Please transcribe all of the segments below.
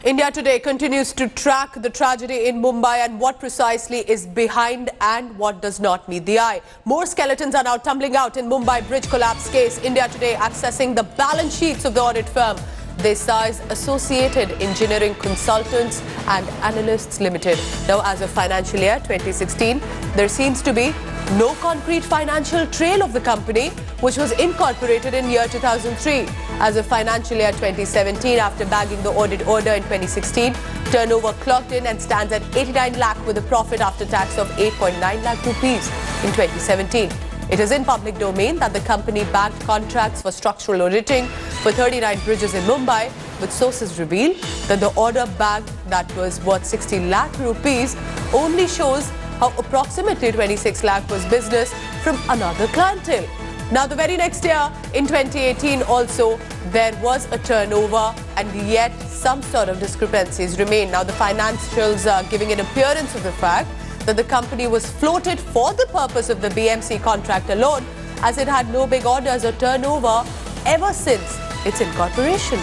India Today continues to track the tragedy in Mumbai and what precisely is behind and what does not meet the eye. More skeletons are now tumbling out in Mumbai bridge collapse case. India Today accessing the balance sheets of the audit firm Desai's Associated Engineering Consultants and Analysts Limited. Now, as of financial year 2016, there seems to be no concrete financial trail of the company, which was incorporated in year 2003. As of financial year 2017, after bagging the audit order in 2016, turnover clocked in and stands at 89 lakh with a profit after tax of 8.9 lakh rupees in 2017. It is in public domain that the company bagged contracts for structural auditing for 39 bridges in Mumbai, with sources reveal that the order bag that was worth 60 lakh rupees only shows how approximately 26 lakh was business from another clientele. Now, the very next year, in 2018 also, there was a turnover and yet some sort of discrepancies remain. Now, the financials are giving an appearance of the fact that the company was floated for the purpose of the BMC contract alone, as it had no big orders or turnover ever since its incorporation.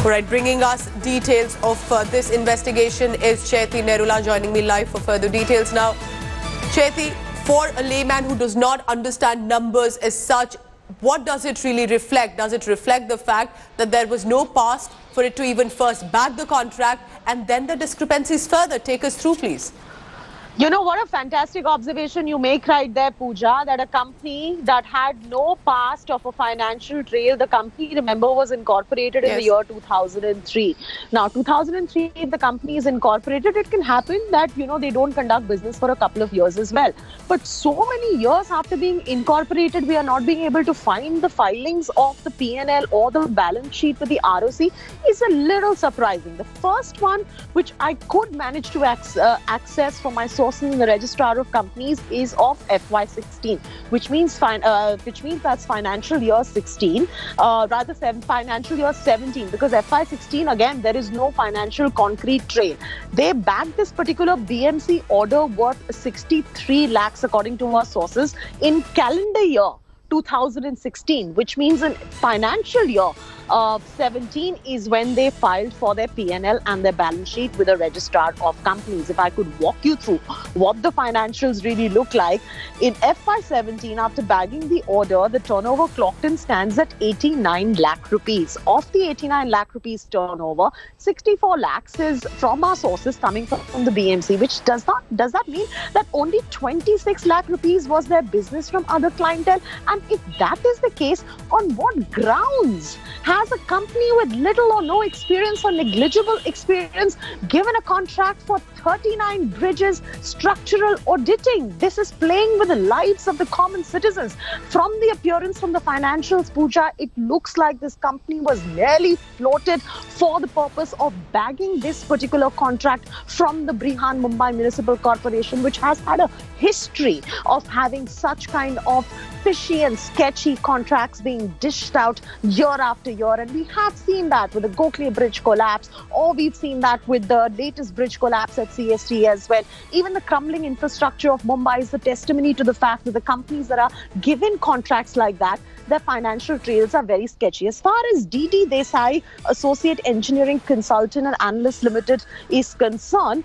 All right, bringing us details of this investigation is Chaiti Nerula joining me live for further details now. Chaiti, for a layman who does not understand numbers as such, what does it really reflect? Does it reflect the fact that there was no past for it to even first bag the contract and then the discrepancies further? Take us through, please. You know, what a fantastic observation you make right there, Pooja, that a company that had no past of a financial trail, the company, remember, was incorporated in the year 2003. Now, 2003, if the company is incorporated, it can happen that, you know, they don't conduct business for a couple of years as well. But so many years after being incorporated, we are not being able to find the filings of the P&L or the balance sheet with the ROC is a little surprising. The first one, which I could manage to access from my source in the registrar of companies, is of FY16, which means that's financial year 16, rather financial year 17, because FY16, again, there is no financial concrete trail. They bagged this particular BMC order worth 63 lakhs according to our sources in calendar year 2016, which means in financial year 17 is when they filed for their P&L and their balance sheet with the registrar of companies. If I could walk you through what the financials really look like, in FY17, after bagging the order, the turnover clocked in stands at 89 lakh rupees. Of the 89 lakh rupees turnover, 64 lakhs is from our sources coming from the BMC, which does that mean that only 26 lakh rupees was their business from other clientele? And if that is the case, on what grounds has a company with little or no experience or negligible experience given a contract for 39 bridges structural auditing? This is playing with the lives of the common citizens. From the appearance from the financials, Pooja, it looks like this company was nearly floated for the purpose of bagging this particular contract from the Brihan Mumbai Municipal Corporation, which has had a history of having such kind of fishy and sketchy contracts being dished out year after year. And we have seen that with the Gokhale Bridge collapse, or we've seen that with the latest bridge collapse at CST as well. Even the crumbling infrastructure of Mumbai is a testimony to the fact that the companies that are given contracts like that, their financial trails are very sketchy. As far as DD Desai Associate Engineering Consultant and Analyst Limited is concerned,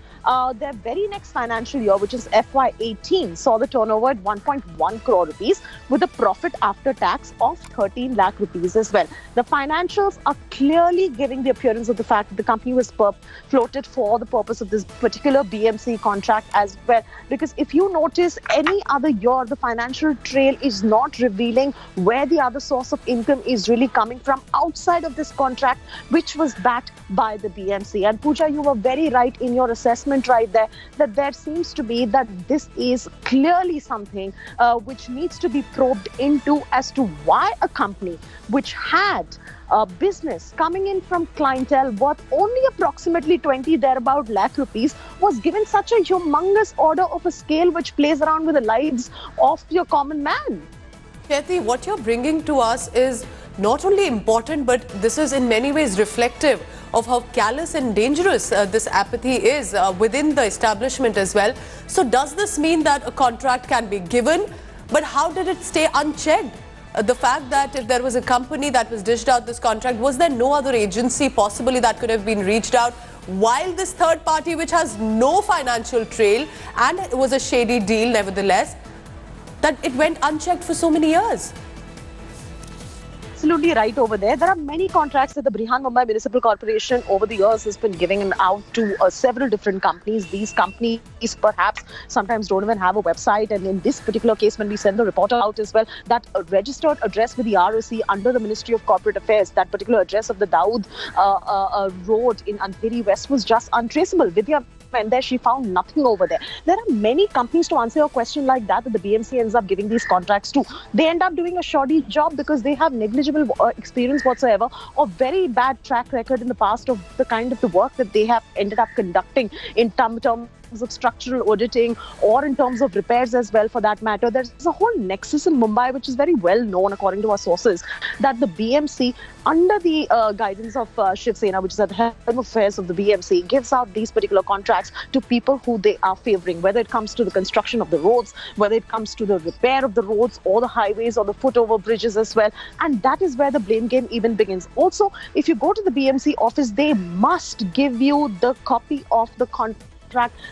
their very next financial year, which is FY18, saw the turnover at 1.1 crore rupees with a profit after tax of 13 lakh rupees as well. The financials are clearly giving the appearance of the fact that the company was floated for the purpose of this particular BMC contract as well. Because if you notice, any other year, the financial trail is not revealing where the other source of income is really coming from outside of this contract, which was backed by the BMC. And Pooja, you were very right in your assessment right there, that there seems to be that this is clearly something which needs to be probed into as to why a company which had business coming in from clientele worth only approximately 20 thereabout lakh rupees was given such a humongous order of a scale which plays around with the lives of your common man. Chaiti, what you're bringing to us is not only important, but this is in many ways reflective of how callous and dangerous this apathy is within the establishment as well. So does this mean that a contract can be given, but how did it stay unchecked? the fact that if there was a company that was dished out this contract, was there no other agency possibly that could have been reached out? While this third party, which has no financial trail and it was a shady deal nevertheless, that it went unchecked for so many years. Absolutely right over there. There are many contracts that the Brihan Mumbai Municipal Corporation over the years has been giving out to several different companies. These companies perhaps sometimes don't even have a website, and in this particular case, when we send the reporter out as well, that registered address with the ROC under the Ministry of Corporate Affairs, that particular address of the Dawood Road in Andheri West was just untraceable. Vidya went there, she found nothing over there. There are many companies, to answer your question like that the BMC ends up giving these contracts to. They end up doing a shoddy job because they have negligible experience whatsoever, or very bad track record in the past of the kind of the work that they have ended up conducting in terms of structural auditing or in terms of repairs as well, for that matter. There's a whole nexus in Mumbai which is very well known according to our sources, that the BMC, under the guidance of Shiv Sena, which is at the head of affairs of the BMC, gives out these particular contracts to people who they are favouring, whether it comes to the construction of the roads, whether it comes to the repair of the roads or the highways or the footover bridges as well. And that is where the blame game even begins. Also, if you go to the BMC office, they must give you the copy of the contract.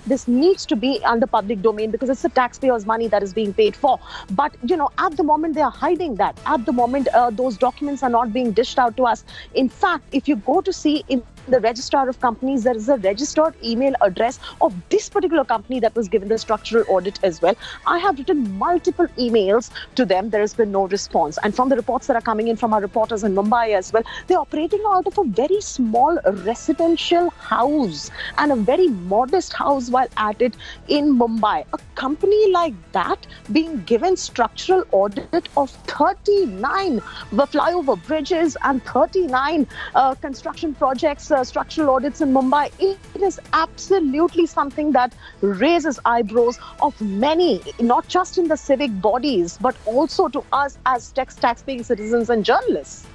This needs to be under public domain because it's the taxpayers' money that is being paid for. But, you know, at the moment, they are hiding that. At the moment, those documents are not being dished out to us. In fact, if you go to see in the registrar of companies, there is a registered email address of this particular company that was given the structural audit as well. I have written multiple emails to them. There has been no response. And from the reports that are coming in from our reporters in Mumbai as well, they're operating out of a very small residential house and a very modest house while at it in Mumbai. A company like that being given structural audit of 39 flyover bridges and 39 construction projects, structural audits in Mumbai, it is absolutely something that raises eyebrows of many, not just in the civic bodies, but also to us as tax-paying citizens and journalists.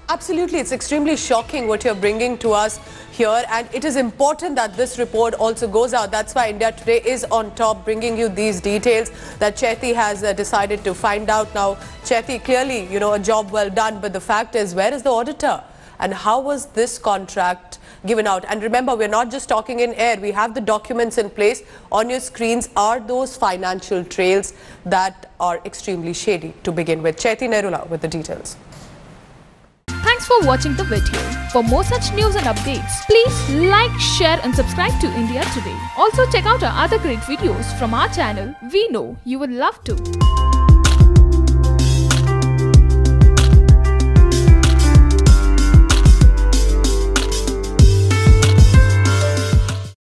Absolutely. It's extremely shocking what you're bringing to us here, and it is important that this report also goes out. That's why India Today is on top, bringing you these details that Chaiti has decided to find out now. Chaiti, clearly, you know, a job well done, but the fact is, where is the auditor? And how was this contract given out? And remember, we're not just talking in air. We have the documents in place. On your screens are those financial trails that are extremely shady to begin with. Chaiti Nerula with the details. Thanks for watching the video. For more such news and updates, please like, share and subscribe to India Today. Also check out our other great videos from our channel. We know you would love to.